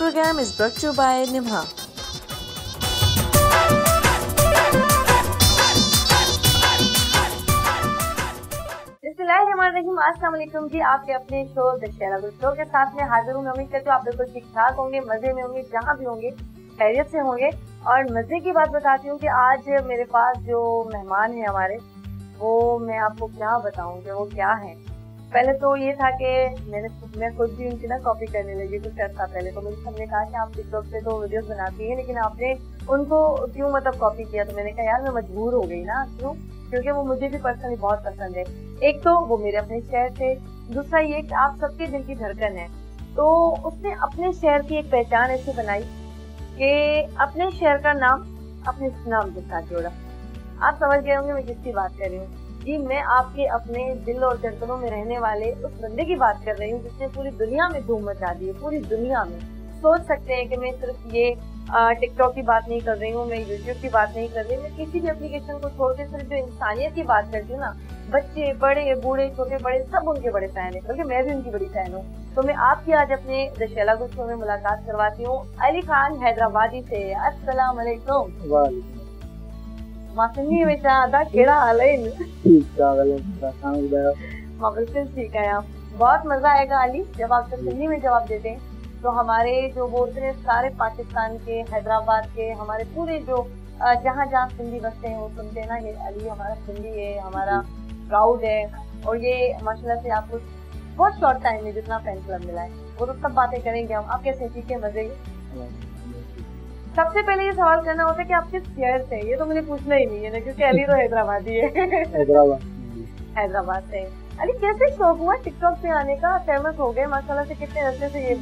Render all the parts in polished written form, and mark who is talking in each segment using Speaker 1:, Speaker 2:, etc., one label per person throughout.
Speaker 1: program is brought to you by Nimha. अस्सलामुअलैकुम जी, आपके अपने शो दशहरा शो के साथ में हाजिर हूँ। मैं उम्मीद करती हूँ आप बिल्कुल ठीक ठाक होंगे, मजे में होंगे, जहाँ भी होंगे खैरियत से होंगे। और मजे की बात बताती हूँ कि आज मेरे पास जो मेहमान है हमारे, वो मैं आपको क्या बताऊँ कि वो क्या है। पहले तो ये था कि मैं खुद भी उनकी ना कॉपी करने लगी कुछ अर्सा पहले। तो मुझे सबने कहा कि आप टिकटॉक पे तो वीडियोस बनाती हैं, लेकिन आपने उनको क्यों मतलब कॉपी किया। तो मैंने कहा यार मैं मजबूर हो गई ना, क्यों, क्योंकि वो मुझे भी पर्सनली बहुत पसंद है। एक तो वो मेरे अपने शहर से, दूसरा ये कि आप सबके दिल की धड़कन है। तो उसने अपने शहर की एक पहचान ऐसे बनाई कि अपने शहर का नाम अपने नाम के साथ जोड़ा। आप समझ गए होंगे मैं किसकी बात कर रही हूँ जी। मैं आपके अपने दिल और धड़कनों में रहने वाले उस बंदे की बात कर रही हूँ जिसने पूरी दुनिया में धूम मचा दी है। पूरी दुनिया में सोच सकते हैं कि मैं सिर्फ ये टिकटॉक की बात नहीं कर रही हूँ, मैं यूट्यूब की बात नहीं कर रही हूँ, मैं किसी भी एप्लीकेशन को छोड़ के सिर्फ जो इंसानियत की बात करती हूँ ना, बच्चे बड़े बूढ़े छोटे बड़े सब उनके बड़े फैन है, बल्कि मैं भी उनकी बड़ी फैन हूँ। तो मैं आपकी आज अपने दशहरा शो में मुलाकात करवाती हूँ अली खान हैदराबादी से। अस्सलाम वालेकुम। मासूमी बेटा आधा केड़ा हाल है? बिल्कुल ठीक है। आप बहुत मजा आएगा अली जब आप हिंदी में जवाब देते हैं। तो हमारे जो बोलते हैं सारे पाकिस्तान के, हैदराबाद के, हमारे पूरे जो जहाँ जहाँ सिंधी बसते हैं वो सुनते हैं ना, ये अली हमारा सिंधी है, हमारा प्राउड है। और ये माशाल्लाह से आपको बहुत शॉर्ट टाइम में जितना फैन क्लब मिला है वो तो सब बातें करेंगे हम। आप कैसे ठीक है, मजे? सबसे पहले ये सवाल करना होता है कि आप किस शहर से? ये तो मुझे पूछना ही नहीं है ना, क्योंकि अली तो हैदराबादी है। हैदराबाद से। अली कैसे शौक हुआ टिकटॉक पे आने का? फेमस हो गए माशाल्लाह से, कितने अरसे से ये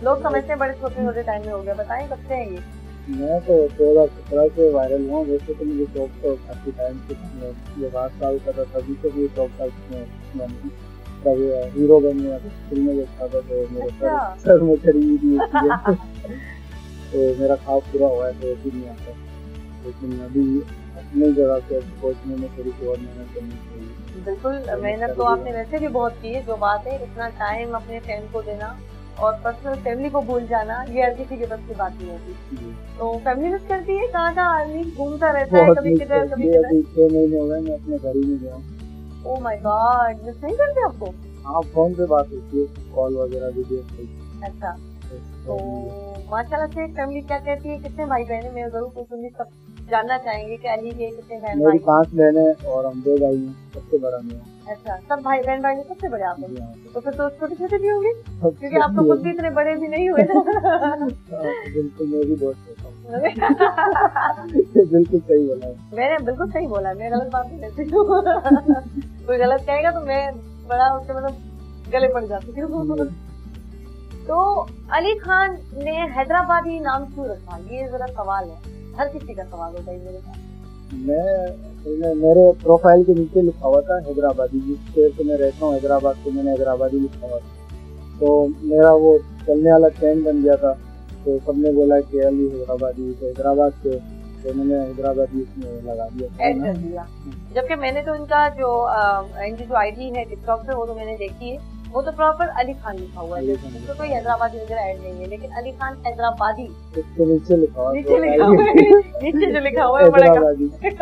Speaker 1: लोग समझते हैं बड़े छोटे टाइम में हो गया। बताएं कब से है ये?
Speaker 2: मैं तो 2017 से वायरल हुआ। वैसे तो मुझे शौक तो काफी टाइम से, जब 8 साल का था तभी से भी शौक था हीरो बनने वाली फिल्में देखता था। तो मेरे सर में खरीदी तो मेरा ख्वाब पूरा हुआ है, तो ऐसे नहीं आता। लेकिन अभी अपनी जगह से पहुंचने में थोड़ी और मेहनत करनी चाहिए।
Speaker 1: बिल्कुल, मेहनत तो आपने वैसे भी बहुत की है। जो बात है इतना टाइम अपने फैन को देना और पर्सनल फैमिली को भूल जाना, ये हर किसी के बस की बात नहीं होती। तो फैमिली मिस करती है? कहाँ आदमी घूमता रहता है, कभी किधर कभी किधर।
Speaker 2: अभी 6 महीने हो गए मैं अपने घर ही में गया हूँ।
Speaker 1: ओह माय गॉड, मिस नहीं करते आपको?
Speaker 2: हाँ, फोन पे बात होती है, कॉल वगैरह वीडियो।
Speaker 1: अच्छा, तो माशाल्लाह से फैमिली क्या कहती है? कितने भाई बहन? मैं जरूर पूछूंगी, सब जानना चाहेंगे कि अली के कितने बहन भाई?
Speaker 2: मेरी 5 बहनें और हम 2 भाई हैं, सबसे बड़ा मैं।
Speaker 1: अच्छा, सब भाई बहन भाई में सबसे बड़े आप हैं? तो फिर तो छोटे छोटे भी होंगे, क्योंकि आप तो खुद भी इतने बड़े भी नहीं हुए ना।
Speaker 2: बिल्कुल, मैं भी बहुत छोटा हूँ। बिल्कुल सही बोला है
Speaker 1: मैंने, बिल्कुल सही बोला। मैं गलत बात नहीं करती हूँ। कोई गलत कहेगा तो मैं बड़ा उससे मतलब गले पड़ जाती हूँ। तो अली खान ने हैदराबादी नाम क्यों रखा? ये जरा सवाल है, हर किसी का सवाल होता है मेरे पास।
Speaker 2: मेरे प्रोफाइल के नीचे लिखा हुआ था हैदराबादी। जिस शहर से मैं रहता हूँ हैदराबाद से, मैंने हैदराबादी लिखा हुआ था। तो मेरा वो चलने वाला ट्रेंड बन गया था। तो सबने बोला कि अली हैदराबादी, तो हैदराबाद से तो मैंने हैदराबादी इसमें लगा दिया।
Speaker 1: जबकि मैंने तो इनका जो इनकी जो आईडी है टिकटॉक पे वो तो मैंने देखी है, वो तो प्रॉपर अली खान लिखा हुआ है, तो कोई हैदराबादी वगैरह ऐड नहीं है। लेकिन अली खान हैदराबादी
Speaker 2: नीचे लिखा हुआ है,
Speaker 1: नीचे जो लिखा हुआ है
Speaker 2: हैदराबादी। सिर्फ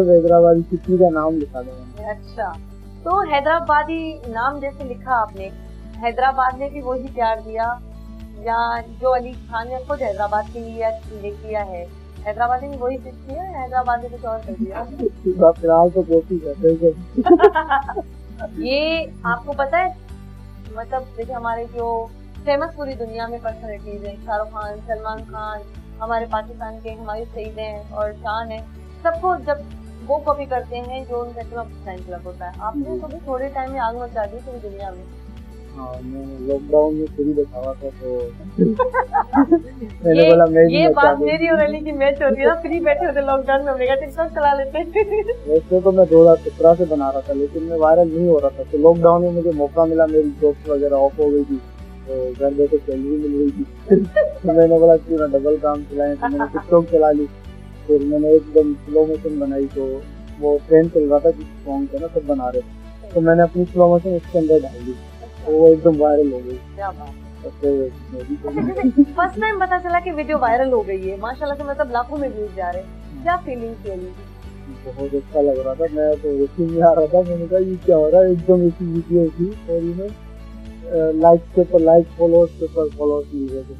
Speaker 2: हैदराबादी सिटी का नाम लिखा है।
Speaker 1: अच्छा, तो हैदराबादी नाम जैसे लिखा आपने, हैदराबाद ने भी वही प्यार दिया या जो अली खान ने खुद हैदराबाद के लिए किया है? हैदराबादी ने वही फिक्स किया, हैदराबाद ने कुछ और कर दिया?
Speaker 2: फिलहाल तो कोशिश करते हैं।
Speaker 1: ये आपको पता है, मतलब देखिए हमारे जो फेमस पूरी दुनिया में पर्सनैलिटीज हैं, शाहरुख खान, सलमान खान, हमारे पाकिस्तान के हुमायूं सईद हैं और शान है, सबको जब वो कॉपी करते हैं जो उनका फैन क्लब होता है। आपने तो भी थोड़े टाइम में आग मचा दी पूरी दुनिया में।
Speaker 2: हाँ, मैं लॉकडाउन में फ्री दिखावा था तो मैंने बोला मैं
Speaker 1: ये बात मेरी और अली की मैच होती है ना, फ्री बैठे होते लॉकडाउन में, हमने कहा टिकटॉक चला लेते।
Speaker 2: वैसे तो मैं 2017 से बना रहा था, लेकिन मैं वायरल नहीं हो रहा था। तो लॉकडाउन में मुझे मौका मिला, मेरी जॉब वगैरह ऑफ हो गई थी, तो घर बैठे सैलरी मिल रही थी। तो मैंने बोला क्यों ना डबल काम चलाएं, तो मैंने टिकटॉक चला ली। फिर मैंने एकदम स्लो मोशन बनाई, तो वो ट्रेंड चल रहा था जिस सॉन्ग का ना सब बना रहे थे, तो मैंने अपनी स्लो मोशन उसके अंदर डाल दी, तो वो एकदम वायरल हो गई।
Speaker 1: फर्स्ट टाइम पता चला कि वीडियो वायरल हो गई है माशाल्लाह से, मतलब लाखों में व्यूज जा रहे हैं, क्या फीलिंग थी अली?
Speaker 2: बहुत अच्छा लग रहा था, मैं तो यकीन नहीं आ रहा था, मैंने कहा ये क्या हो रहा है, एकदम ऐसी वीडियो थी और इन्हें लाइक के ऊपर लाइक, फॉलोअर्स के ऊपर फॉलोअर्स मिल रहे थे,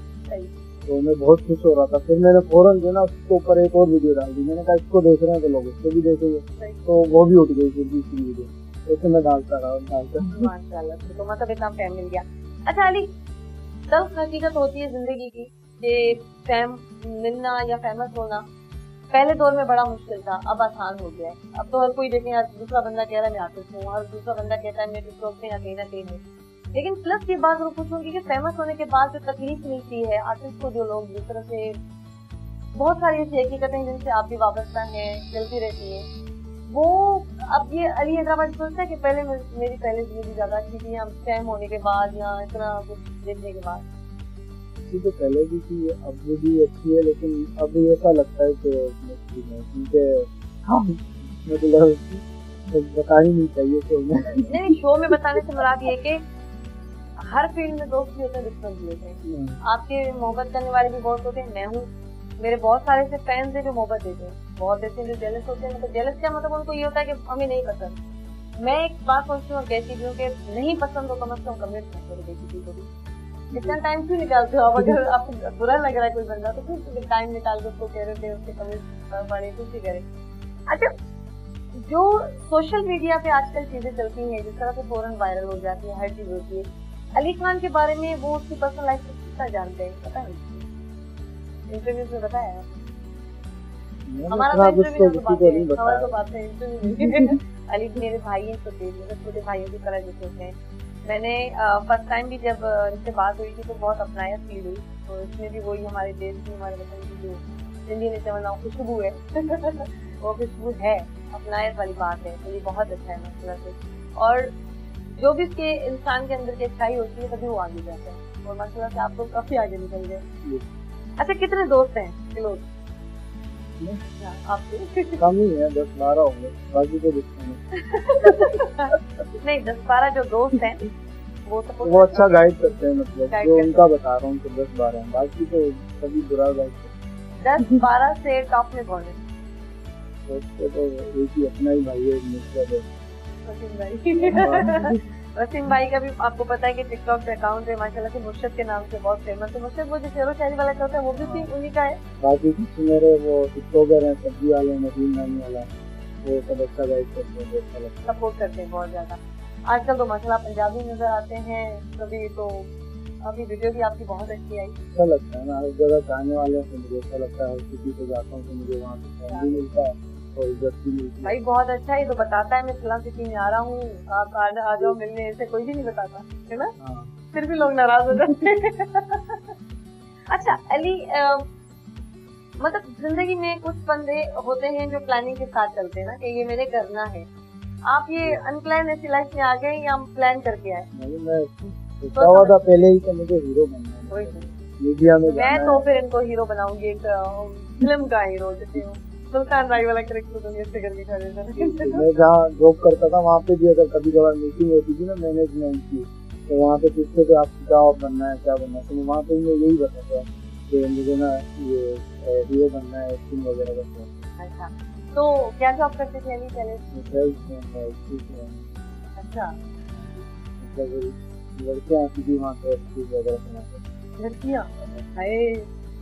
Speaker 2: तो मैं बहुत खुश हो रहा था। फिर मैंने फौरन जो ना उसके ऊपर एक और वीडियो डाल दी, मैंने कहा इसको देख रहे हैं तो लोग इसको भी देखेंगे, तो वो भी उठ गई फिर दूसरी वीडियो, ऐसे मैं डालता रहा
Speaker 1: माशाल्लाह, तो मतलब इतना फैम मिल गया। अच्छा अली, तल्ख हकीकत होती है जिंदगी की कि फैम मिलना या फेमस होना पहले दौर में बड़ा मुश्किल था, अब आसान हो गया है। अब तो हर कोई देखें, दूसरा बंदा कह रहा है मैं आर्टिस्ट हूँ, और दूसरा बंदा कहता है मैं टिकटॉक में या कहीं ना कहीं हूँ। लेकिन प्लस ये बात मैं पूछूंगी कि फेमस होने के बाद जो तकलीफ मिलती है आर्टिस्ट को, जो लोग जिस तरह से बहुत सारी ऐसी हकीकतें जिनसे आप भी वाबस्ता हैं, चलती रहती है, वो अब ये अली हैदराबाद सोचता है कि पहले मेरी पहले जिंदगी ज्यादा अच्छी थी, हम फैम होने के बाद या इतना कुछ देखने के बाद?
Speaker 2: तो पहले भी थी, अब भी अच्छी है, लेकिन अब ऐसा लगता है कि मतलब बता ही नहीं चाहिए शो में।
Speaker 1: नहीं, शो में बताने से मुराद ये कि हर फील्ड में दोस्त भी होते हैं, दुश्मन भी होते हैं। आपके मोहब्बत करने वाले भी बहुत होते हैं, मैं हूँ, मेरे बहुत सारे ऐसे फैंस हैं जो मोहब्बत देते हैं, बहुत ऐसे जो जेलस होते हैं। मतलब जेलस क्या मतलब, उनको ये होता है कि हमें नहीं पसंद। मैं एक बात सोचती हूँ, कहती हूँ कि नहीं पसंद हो कम से कम कमेंट मत करो किसी को भी। इतना टाइम क्यों निकालते हो? अब अगर आपको बुरा लग रहा है कोई बंदा तो फिर टाइम निकाल कर उसको कह रहे थे, उसके कमेंट पढ़े, कुछ भी करे। अच्छा, जो सोशल मीडिया पे आजकल चीजें चलती हैं, जिस तरह से फौरन वायरल हो जाती है, हर चीज होती है, अली खान के बारे में वो उसकी पर्सनल लाइफ को कितना जानते हैं, पता है? इंटरव्यूज में बताया हमारा तो बात है इंटरव्यू। अली मेरे भाई हैं, छोटे भाइयों की तरह जो होते हैं। मैंने फर्स्ट टाइम भी जब इनसे बात हुई थी तो बहुत अपनायत फील हुई, तो इसमें भी वही हमारे देश की, हमारे वतन की जो हिंदी में समझना खुशबू है वो खुशबू है, अपनायत वाली बात है, तो ये बहुत अच्छा है मसला से। और जो भी उसके इंसान के अंदर की अच्छाई होती है तभी वो आगे जाता है, और मसला से आप लोग काफी आगे निकल गए। अच्छा, कितने दोस्त हैं लोग आपके?
Speaker 2: कम ही है, 10-12 होंगे, बाकी तो
Speaker 1: नहीं, 10-12 जो दोस्त हैं
Speaker 2: वो अच्छा गाइड करते हैं, मतलब जो उनका बता रहा हूँ तो 10-12 हैं, बाकी तो सभी बुरा गाइड करते हैं।
Speaker 1: 10-12 से टॉप में कौन है?
Speaker 2: तो एक ही अपना ही भाई है,
Speaker 1: वसीम भाई का भी आपको पता है कि टिकटॉक पे अकाउंट है माशाल्लाह से, मुर्शद के नाम से बहुत फेमस है। मुर्शद वो जो शेरो शायरी वाला होता है वो भी उन्हीं का है।
Speaker 2: बाकी कुछ मेरे वो टिकटॉकर हैं, सब्जी वाले, नदीम नामी वाला, वो सब अच्छा गाइड करते हैं,
Speaker 1: सपोर्ट करते हैं बहुत ज्यादा। आजकल तो माशाल्लाह पंजाबी नजर आते हैं कभी, तो अभी वीडियो भी आपकी बहुत अच्छी आई।
Speaker 2: अच्छा लगता है ना, हर जगह जाने वाले हैं, मुझे अच्छा लगता है, हर किसी को जाता हूँ तो मुझे वहाँ से फैन भी मिलता है और इज्जत भी मिलती है।
Speaker 1: भाई बहुत अच्छा है, तो बताता है मैं फिलहाल सिटी में आ रहा हूँ, आप आ जाओ मिलने, ऐसे कोई भी नहीं बताता है ना। फिर भी लोग नाराज हो जाते हैं। अच्छा अली, मतलब जिंदगी में कुछ बंदे होते हैं जो प्लानिंग के साथ चलते हैं ना कि ये मेरे करना है। आप ये अनप्लान ऐसी लाइफ में आ गए या हम प्लान करके आए?
Speaker 2: मैं सोचा था पहले ही कि मुझे हीरो बनना है, मीडिया में
Speaker 1: मैं तो फिर इनको हीरो बनाऊंगी, एक फिल्म का हीरो, जैसे सुल्तान राय वाला कैरेक्टर तो ऐसे करके खड़े थे।
Speaker 2: मैं जहाँ जॉब करता था वहाँ पे भी अगर कभी कभार मीटिंग होती थी ना मैनेजमेंट की, तो वहाँ पे पूछते थे आपको क्या बनना है, क्या बनना है, तो वहाँ पे मैं यही बताता कि मुझे ना ये हीरो बनना है, एक्टिंग वगैरह करना है।
Speaker 1: अच्छा, तो क्या जॉब करते थे अली पहले? अच्छा,
Speaker 2: लड़कियाँ आती थी वहाँ पे वगैरह बनाते।
Speaker 1: लड़कियाँ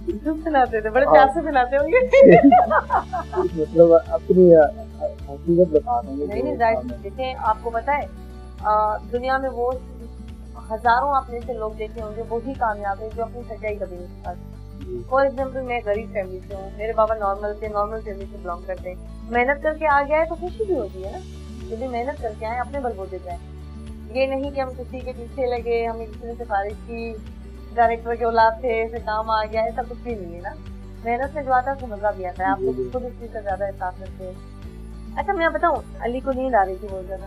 Speaker 1: सुनाते थे, बड़े प्यार से सुनाते होंगे।
Speaker 2: मतलब अपनी हकीकत बता रहा हूँ।
Speaker 1: नहीं जाहिर, देखें आपको पता है दुनिया में वो हजारों आपने से लोग देखे होंगे, वो ही कामयाब है जो अपनी सच्चाई कभी नहीं पाते। फॉर एग्जाम्पल मैं गरीब फैमिली से हूँ, मेरे बाबा नॉर्मल फैमिली से बिलोंग करते हैं। मेहनत करके आ गया है तो खुशी भी होती है ना, यदि मेहनत करके आए अपने बलबूते पे। ये नहीं कि हम किसी के पीछे लगे, हमें किसी ने सिफारिश की, डायरेक्टर के औलाद थे, ऐसे काम आ गया, ऐसा कुछ भी नहीं है ना। मेहनत से जो आता है मजा भी आता है, आप लोग खुद इस चीज का ज्यादा एहसास करते हैं। अच्छा मैं बताऊँ, अली को नींद आ रही थी बहुत ज्यादा।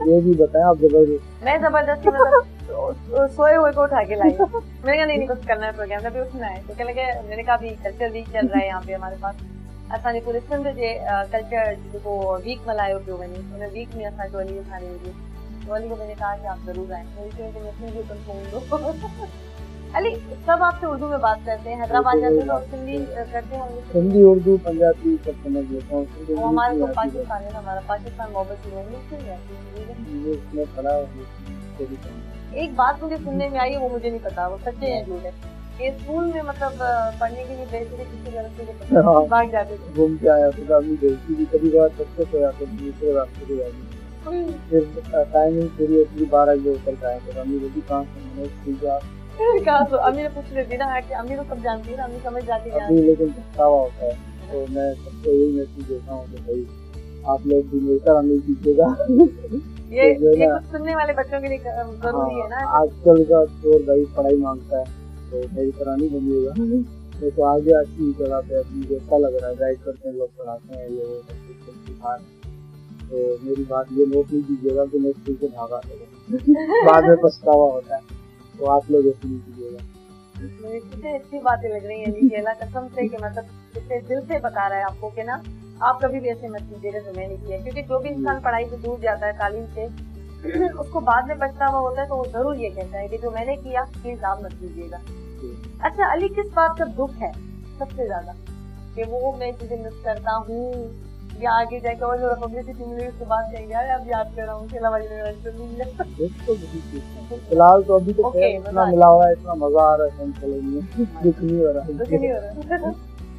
Speaker 2: ये भी बताया आप जबरदस्त।
Speaker 1: मैं जबरदस्ती मतलब सोए हुए को उठा के लाई। मैंने कहा नहीं कुछ करना है प्रोग्राम का, भी उठना है। तो क्या लगे, मैंने कहा अभी कल्चर वीक चल रहा है यहाँ पे हमारे पास, असानी पूरे सिंध जे कल्चर जो वीक मल्हायो पियो वञे, उन वीक में असांजो अली खाने हुजे तो अली को मैंने कहा कि आप जरूर आए, मेरी शो इंटरनेशनल भी ओपन होंगे। अली सब आपसे उर्दू में बात करते हैं, हैदराबाद जाते हैं तो हिंदी करते हैं,
Speaker 2: हिंदी उर्दू पंजाबी सब समझ लेता हूँ।
Speaker 1: हमारा तो पाकिस्तान है, हमारा पाकिस्तान मोहब्बत में पड़ा। एक बात मुझे सुनने में आई है, वो मुझे नहीं पता वो सच्चे हैं झूठ है, ये स्कूल में मतलब पढ़ने के लिए भेजते थे, किसी गलती से भाग जाते थे, घूम के आया तो अम्मी भेजती थी, कभी बार सबसे तो आते दूसरे रास्ते पे जाते, फिर टाइमिंग पूरी होती 12 बजे उतर के आया तो अम्मी बोली कहाँ से मैंने स्कूल जा कहा, तो अम्मी ने पूछ लेती ना कि अम्मी तो सब जानती है ना, अम्मी समझ जाती है अभी, लेकिन पछतावा होता है। तो मैं सबको यही मैसेज देता हूँ कि भाई आप लोग भी मिलकर अम्मी कीजिएगा। ये कुछ सुनने वाले बच्चों के लिए जरूरी है ना, आजकल का दौर भाई पढ़ाई मांगता है, तो मेरी तरह नहीं बनिएगा, मैं तो आगे अच्छी चलाते हैं, मुझे अच्छा लग रहा है, गाइड करते हैं, लोग पढ़ाते हैं, ये वो सिखा, तो मेरी बात ये नोट नहीं कीजिएगा कि मैं स्कूल से भागा बाद में पछतावा होता है, तो आप लोग ऐसे नहीं कीजिएगा। मुझे कितनी अच्छी बातें लग रही है कसम से कि मतलब कितने दिल से बता रहा है आपको कि ना आप कभी भी ऐसे मत कीजिएगा जो मैंने किया, क्योंकि जो भी इंसान पढ़ाई से दूर जाता है तालीम से उसको बाद में पछतावा होता है, तो वो जरूर ये कहता है कि जो मैंने किया प्लीज आप मत कीजिएगा। अच्छा अली, किस बात का दुख है सबसे ज्यादा कि वो मैं चीजें मिस करता हूँ, या आगे जाकर और जो पब्लिसिटी मिलेगी उसके बाद कहेंगे यार अब याद कर रहा हूँ फिलहाल तो अभी तो इतना मिला हुआ है, इतना मजा आ रहा है, दुख नहीं हो रहा,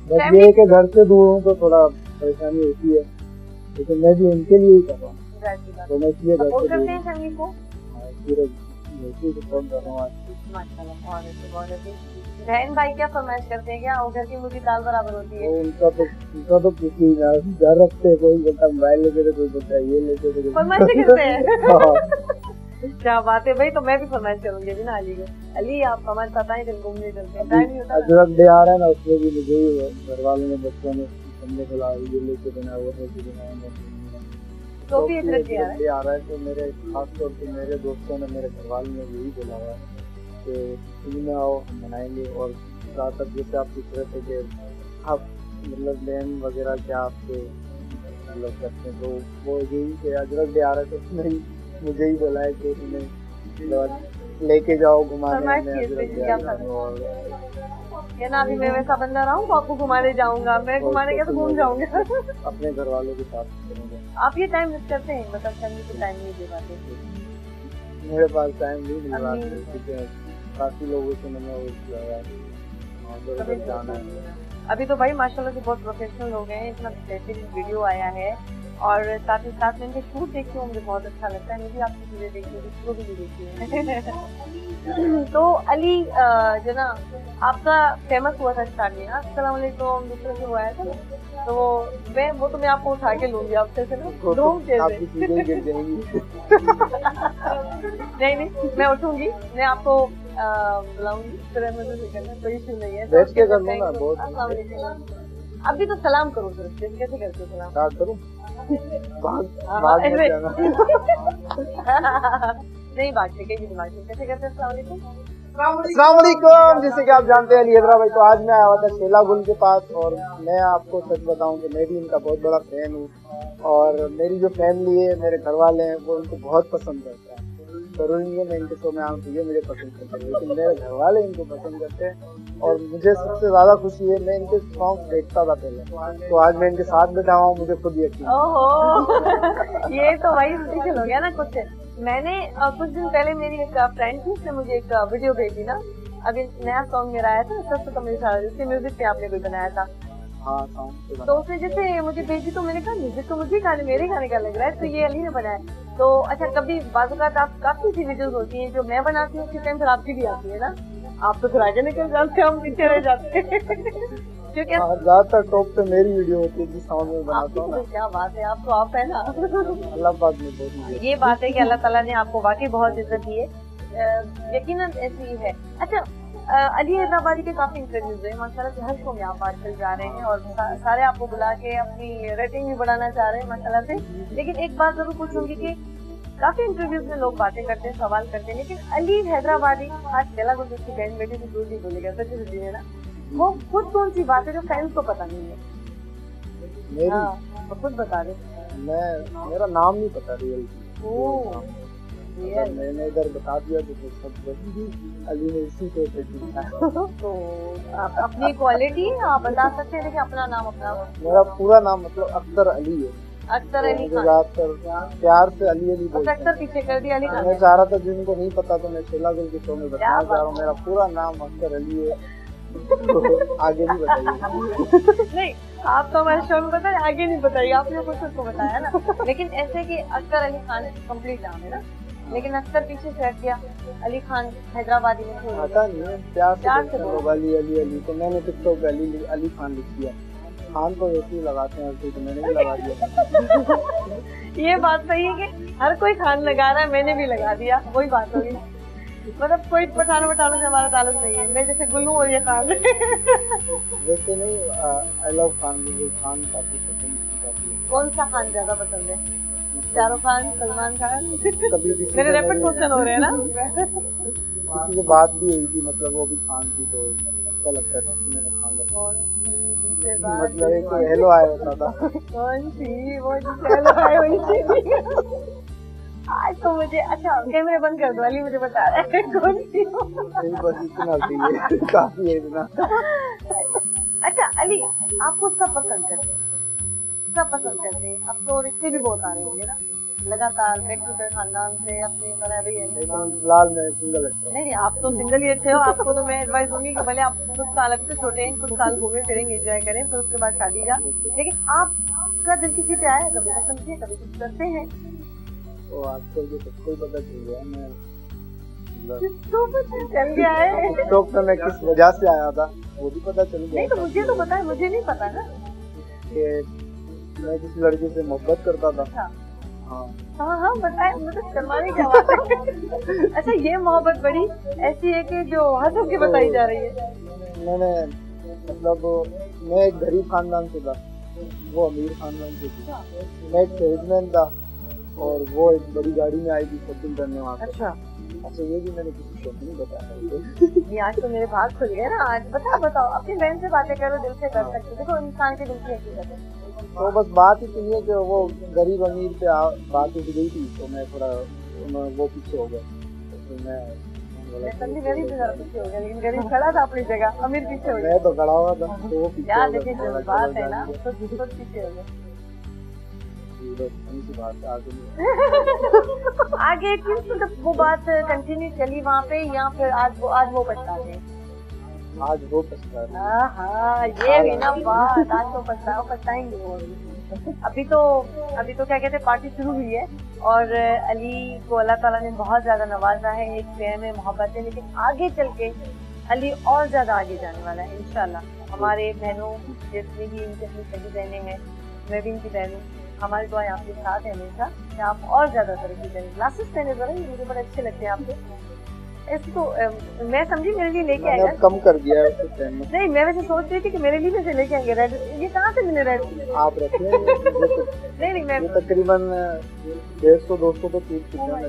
Speaker 1: बस ये कि घर से दूर हूँ तो थोड़ा परेशानी होती है, लेकिन मैं भी उनके लिए ही कर रहा हूँ, तो मैं इसलिए सपोर्ट करते हैं फैमिली को, पूरा सपोर्ट कर रहा हूँ। बहन भाई क्या फरमाइश करते हैं, क्या वो घर की मुर्गी दाल बराबर होती है? उनका तो कुछ ही ना, घर रखते हैं, कोई घंटा मोबाइल लेके तो कोई घंटा ये लेके तो फरमाइश करते हैं। क्या बात है भाई, तो मैं भी फरमाइश करूंगी अभी ना अली को, अली आप हमारे साथ आए दिन घूमने चलते हैं, टाइम नहीं होता, अजरक डे आ रहा है ना, उसमें भी मुझे ही घर वालों ने बच्चों ने हमने बोला ये लेके देना वो लेके देना, तो भी अजरक डे आ रहा है, तो मेरे खास तौर पे मेरे दोस्तों ने मेरे घर वालों ने यही बोला हुआ है कि में आओ हम मनाएंगे। और जहाँ तक जैसे आप पूछ रहे थे कि आप मतलब बहन वगैरह क्या आपके मतलब करते हैं, तो वो यही कि अजरक डे आ रहा है तो उसने मुझे ही बोला है कि तुम्हें लेके जाओ घुमाने में, ना अभी मैं वैसा बंदा रहा हूँ तो आपको घुमाने जाऊंगा, मैं घुमाने गया तो घूम जाऊंगा अपने घर वालों के साथ। आप ये टाइम मिस करते हैं, मतलब फैमिली को टाइम नहीं दे पाते? मेरे पास टाइम नहीं मिल रहा है, काफी लोगों से मैंने जाना है। अभी तो भाई माशाल्लाह से बहुत प्रोफेशनल हो गए हैं, इतना बेहतरीन वीडियो आया है, और साथ ही साथ में इनके शूट देखती हूँ, मुझे बहुत अच्छा लगता है, मुझे आपकी चीजें देखती हूँ, इसको भी देखती है। तो अली जो ना आपका फेमस हुआ था स्टार्ट में, अस्सलाम वालेकुम दूसरे से हुआ था, तो वो तो मैं आपको उठा के लूंगी आपसे से ना, नहीं मैं उठूंगी, मैं आपको बुलाऊंगी, कोई इशू नहीं है, बैठ के कर लूंगा। बहुत अभी तो सलाम करो सिर्फ, कैसे करते हो सलाम? स्टार्ट करूं? नहीं भागते कहीं दिमाग में, कैसे करते हैं? अस्सलाम वालेकुम। जैसे कि आप जानते हैं अली हैदराबाद, तो आज मैं आया हुआ था शेला गुल के पास, और मैं आपको सच बताऊं कि मैं भी इनका बहुत बड़ा फैन हूँ, और मेरी जो फैमिली है, मेरे घर वाले हैं, वो इनको बहुत पसंद करते हैं। जरूरी नहीं है मैं इनके शो में आऊँ तो ये मुझे पसंद करते हैं, लेकिन मेरे घर वाले इनको पसंद करते हैं, और मुझे सबसे ज्यादा खुशी है, मैं इनके सॉन्ग देखता था पहले, तो आज मैं इनके साथ बैठा हुआ हूँ, मुझे खुद यकीन। ओहो ये तो वही स्पेशल हो गया ना कुछ। मैंने कुछ दिन पहले मेरी एक फ्रेंड थी, उसने मुझे एक वीडियो भेजी ना, अभी नया सॉन्ग मेरा आया था सच तो मेरे साथ, उसके म्यूजिक पे आपने कोई बनाया था। हाँ, तो उसने जैसे मुझे भेजी तो मैंने कहा म्यूजिक तो मुझे गाने मेरे गाने का लग रहा है, तो ये अली ने बनाया। तो अच्छा, कभी बाज़-औक़ात आप काफी सी वीडियोस होती हैं जो मैं बनाती हूँ, उसी टाइम फिर आपकी भी आती है ना, आप तो फिर आगे निकल जाते हैं, हम पीछे रह जाते हैं क्योंकि ज्यादातर टॉप पे मेरी वीडियो होती है, जिस साउंड में बनाता हूँ। क्या बात है, आप तो आप है ना, अल्लाह पाक ने बहुत, ये बात है कि अल्लाह ताला ने आपको वाकई बहुत इज्जत दी है, यकीनन ऐसी ही है। अच्छा, अली हैदराबादी के काफी इंटरव्यूज है माशाल्लाह से, हर शो में आप आजकल जा रहे हैं, और सारे आपको बुला के अपनी रेटिंग भी बढ़ाना चाह रहे हैं माशाल्लाह से, लेकिन एक बात जरूर पूछूंगी कि काफी इंटरव्यूज में लोग बातें करते हैं, सवाल करते हैं, लेकिन अली हैदराबादी आज शेला गुल जिसकी बहन बेटी से दूर नहीं बोलेगा, सच्ची है ना, वो खुद कौन सी बात है जो फैंस को पता नहीं है? मेरी खुद बता दे। मेरा नाम नहीं पता रियल। Yes.
Speaker 2: मैंने इधर बता दिया तो सब अली ने इसी को जीता है।
Speaker 1: तो आप अपनी क्वालिटी आप बता सकते हैं कि अपना नाम अपना?
Speaker 2: मेरा पूरा नाम मतलब अख्तर अली है।
Speaker 1: अख्तर अली
Speaker 2: मुझे
Speaker 1: खान।
Speaker 2: ज्यादातर प्यार से अली अली बोलते हैं।
Speaker 1: अख्तर पीछे कर दिया अली खान।
Speaker 2: मैं चाह रहा था जिनको नहीं पता तो मैं शेला गुल के शो में बताना
Speaker 1: क्या
Speaker 2: चाह रहा हूँ, मेरा पूरा नाम अख्तर अली है। तो आगे नहीं बताइए।
Speaker 1: नहीं, आप तो हमारे शो में बताए, आगे नहीं बताइए, आपने कुछ उसको बताया ना। लेकिन ऐसे कि अख्तर अली खान कंप्लीट नाम है ना, लेकिन अख्तर पीछे से हट गया, अली खान हैदराबादी में छोड़ दिया।
Speaker 2: पता नहीं है, प्यार
Speaker 1: प्यार
Speaker 2: से
Speaker 1: से
Speaker 2: बोलते हैं लोग अली अली अली, तो मैंने टिकटॉक पे अली अली खान लिख दिया। खान तो वैसे ही लगाते हैं तो मैंने भी लगा दिया।
Speaker 1: ये बात सही है कि हर कोई खान लगा रहा है, मैंने भी लगा दिया, वही बात होगी। मतलब कोई पठानों से हमारा ताल्लुक नहीं है, मैं जैसे गुल्लू और ये खान।
Speaker 2: वैसे नहीं, आई लव खान, मुझे खान काफी पसंद है।
Speaker 1: कौन सा खान ज्यादा पसंद है? शाहरुख खान, सलमान खान?
Speaker 2: कभी
Speaker 1: मेरे रैपिड क्वेश्चन हो रहे हैं ना।
Speaker 2: किसी से बात भी हुई थी, मतलब वो भी खान थी, तो अच्छा लगता था कि मैंने खान रखा। मतलब एक हेलो आया होता था।
Speaker 1: कौन सी वो हेलो आया हुई थी? आज तो मुझे अच्छा कैमरे बंद कर दो, अली मुझे बता रहा है कौन सी?
Speaker 2: बस इतना चाहिए, काफी है इतना।
Speaker 1: अच्छा अली, आपको सब पसंद करते हैं, सब पसंद करते हैं, अब तो रिश्ते भी बहुत आ रहे होंगे ना लगातार, बैक टू बैक खानदान से अपने तरह भी है।
Speaker 2: फिलहाल मैं सिंगल अच्छा।
Speaker 1: नहीं, आप तो सिंगल ही अच्छे हो। आपको तो मैं एडवाइस दूंगी कि भले आप कुछ साल अभी तो छोटे हैं, कुछ साल घूमे फिरेंगे, एंजॉय करें, फिर उसके बाद शादी का। लेकिन आपका दिल किसी पे आया, कभी पसंद किया, कभी कुछ करते हैं?
Speaker 2: तो आजकल जो सबको ही पता चल गया, मैं
Speaker 1: चल गया है।
Speaker 2: टिकटॉक पे मैं किस वजह से आया था वो भी पता चल गया।
Speaker 1: नहीं तो मुझे तो पता है, मुझे नहीं पता ना
Speaker 2: कि मैं किसी लड़के से मोहब्बत करता था।
Speaker 1: हाँ बताए, मतलब शर्माने की बात है। अच्छा, ये मोहब्बत बड़ी ऐसी है कि जो हंस के बताई जा रही है।
Speaker 2: मैंने मतलब मैं एक गरीब खानदान से था, वो अमीर खानदान से थी। मैं एक सेल्समैन था और वो एक बड़ी गाड़ी में आई थी शॉपिंग करने वहाँ पे। अच्छा ये भी मैंने किसी को नहीं बताया।
Speaker 1: ये आज तो मेरे भाग खुल गए ना। आज बताओ अपनी बहन से बातें करो, दिल से कर सकते। देखो इंसान के दिल की हकीकत है।
Speaker 2: तो बस बात इतनी है कि वो गरीब अमीर पे बात उठ गई थी, तो मैं थोड़ा वो पीछे हो गया। तो
Speaker 1: मैं भी पीछे हो गया, लेकिन गरीब खड़ा था अपनी जगह, अमीर पीछे हो गया।
Speaker 2: मैं तो खड़ा हुआ था तो वो पीछे हो
Speaker 1: देखिए जो बात है ना, तो पीछे हो गया। आगे तो वो बात कंटिन्यू चली वहाँ पे, या फिर आज वो पछताते हैं?
Speaker 2: आज वो पछता रहे।
Speaker 1: हाँ, ये भी ना बात, आज तो पछताएंगे वो। अभी तो क्या कहते हैं, पार्टी शुरू हुई है और अली को अल्लाह ताला ने बहुत ज्यादा नवाजा है, एक प्रेम है, मोहब्बत है, लेकिन आगे चल के अली और ज्यादा आगे जाने वाला है इंशाल्लाह। हमारे बहनों जितनी भी इनकी अपनी सभी बहनें हैं, मैं भी इनकी बहन हूँ, हमारी दुआ आपके साथ है हमेशा कि आप और ज्यादा तरक्की करें। ग्लासेस पहने जरा, ये मुझे बड़े अच्छे लगते हैं आपके। इसको मैं समझी मेरे लिए लेके आएगा,
Speaker 2: कम कर दिया है उसको पहनना।
Speaker 1: नहीं, मैं वैसे सोच रही थी कि मेरे लिए वैसे लेके आएंगे रेड। ये कहाँ से मैंने रेड?
Speaker 2: आप रखे?
Speaker 1: नहीं मैं
Speaker 2: तकरीबन 150-200 तो टूट चुके हैं मेरे।